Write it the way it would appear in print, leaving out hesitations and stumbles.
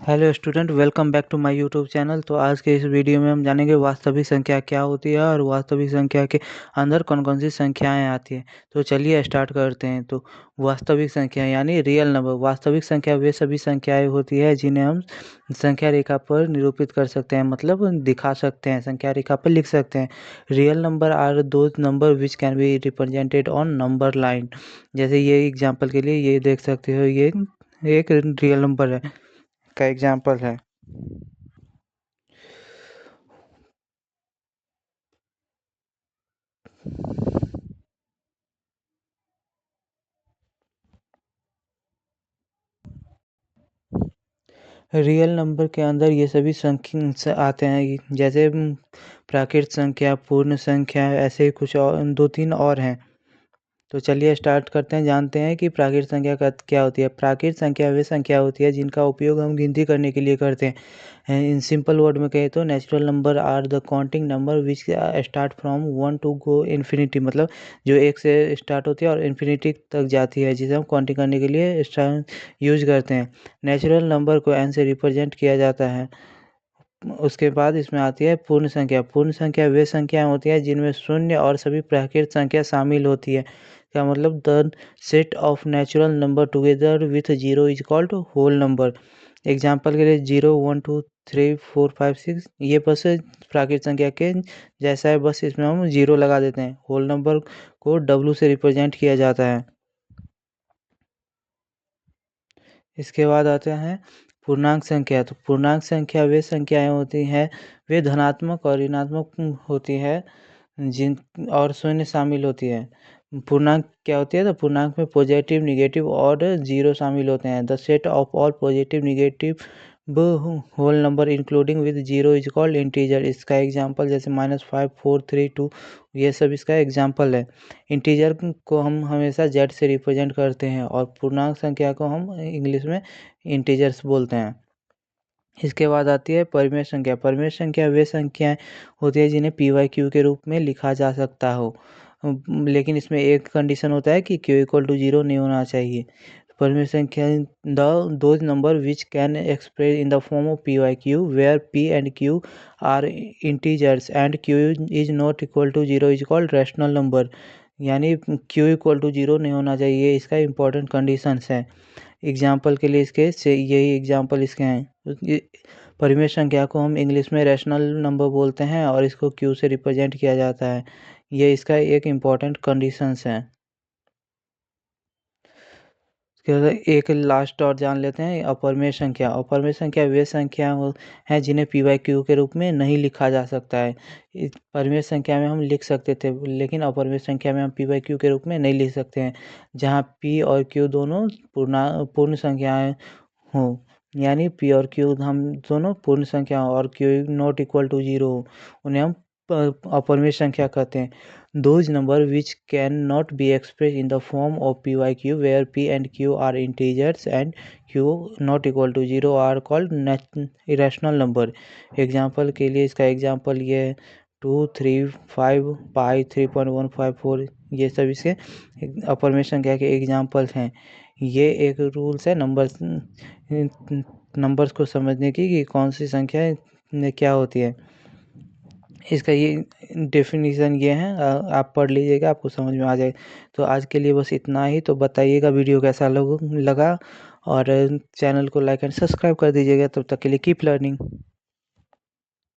Hello student, welcome back to my YouTube channel. तो आज के इस वीडियो में हम जानेंगे वास्तविक संख्या क्या होती है और वास्तविक संख्या के अंदर कौन कौन सी संख्याएं आती हैं। तो चलिए स्टार्ट करते हैं। तो वास्तविक संख्या यानी रियल नंबर। वास्तविक संख्या वे सभी संख्याएं होती है जिन्हें हम संख्या रेखा पर निरूपित कर सकते हैं, मतलब दिखा सकते हैं, संख्या रेखा पर लिख सकते हैं। Real number are those number which can be represented on number line. जैसे ये एग्जाम्पल के लिए ये देख सकते हो, ये एक रियल नंबर है का एग्जाम्पल है। रियल नंबर के अंदर ये सभी संख्या आते हैं, जैसे प्राकृत संख्या, पूर्ण संख्या, ऐसे ही कुछ और 2-3 और हैं। तो चलिए स्टार्ट करते हैं, जानते हैं कि प्राकृत संख्या का क्या होती है। प्राकृत संख्या वे संख्या होती है जिनका उपयोग हम गिनती करने के लिए करते हैं। इन सिंपल वर्ड में कहें तो natural number are the counting number which start from 1 to go infinity, मतलब जो 1 से स्टार्ट होती है और इन्फिनिटी तक जाती है, जिसे हम काउंटिंग करने के लिए यूज करते हैं। नेचुरल नंबर को एन से रिप्रेजेंट किया जाता है। उसके बाद इसमें आती है पूर्ण संख्या। पूर्ण संख्या वे संख्याएं होती हैं जिनमें शून्य और सभी प्राकृत संख्या शामिल होती है। क्या मतलब, the set of natural number together with zero is called whole number. Example के लिए 0 1 2 3 4 5 6, ये बस प्राकृत संख्या के जैसा है, बस इसमें हम जीरो लगा देते हैं। होल नंबर को डब्लू से रिप्रेजेंट किया जाता है। इसके बाद आते हैं पूर्णांक संख्या। तो पूर्णांक संख्या वे संख्याएं होती हैं, वे धनात्मक और ऋणात्मक होती है जिन और शून्य शामिल होती है। पूर्णांक क्या होती है? तो पूर्णांक में पॉजिटिव, नेगेटिव और जीरो शामिल होते हैं। The set of all positive, negative whole number including with zero is called integer. इसका एग्जांपल जैसे -5 4 3 2, ये सब इसका एग्जांपल है। इंटीजर को हम हमेशा जेड से रिप्रेजेंट करते हैं और पूर्णांक संख्या को हम इंग्लिश में इंटीजर्स बोलते हैं। इसके बाद आती है परिमेय संख्या। परिमेय संख्या वे संख्याएं होती है जिन्हें पी वाई क्यू के रूप में लिखा जा सकता हो, लेकिन इसमें एक कंडीशन होता है कि क्यू इक्वल टू जीरो नहीं होना चाहिए। परिमेय संख्या those number which can express in the form of P by Q where P and Q are integers and Q is not equal to zero is called rational number. यानी Q equal to zero नहीं होना चाहिए, इसका important conditions है। Example के लिए इसके से यही एग्जाम्पल इसके हैं। परिमेय संख्या को हम इंग्लिश में रैशनल नंबर बोलते हैं और इसको क्यू से रिप्रेजेंट किया जाता है। ये इसका एक इम्पॉर्टेंट कंडीशंस है। एक लास्ट और जान लेते हैं अपरिमेय संख्या। अपरिमेय संख्या वे संख्या हैं जिन्हें पी वाई क्यू के रूप में नहीं लिखा जा सकता है। इस परिमेय संख्या में हम लिख सकते थे, लेकिन अपरिमेय संख्या में हम पी वाई क्यू के रूप में नहीं लिख सकते हैं, जहाँ पी और क्यू दोनों पूर्ण संख्याएं हों। यानी पी और क्यू हम दोनों पूर्ण संख्या और Q not equal to zero हो, उन्हें हम अपरिमेय संख्या कहते हैं। Those number which cannot be expressed in the form of p by q where p and q are integers and q not equal to zero are called irrational number। Example के लिए इसका example ये 2 3 5 पाई 3.154, ये सब इसके अपरिमेय संख्या के examples हैं। ये एक रूल्स है नंबर्स को समझने की कि कौन सी संख्या क्या होती है। इसका ये डेफिनेशन ये है, आप पढ़ लीजिएगा, आपको समझ में आ जाएगा। तो आज के लिए बस इतना ही। तो बताइएगा वीडियो कैसा लगा, और चैनल को लाइक एंड सब्सक्राइब कर दीजिएगा। तब तक के लिए कीप लर्निंग।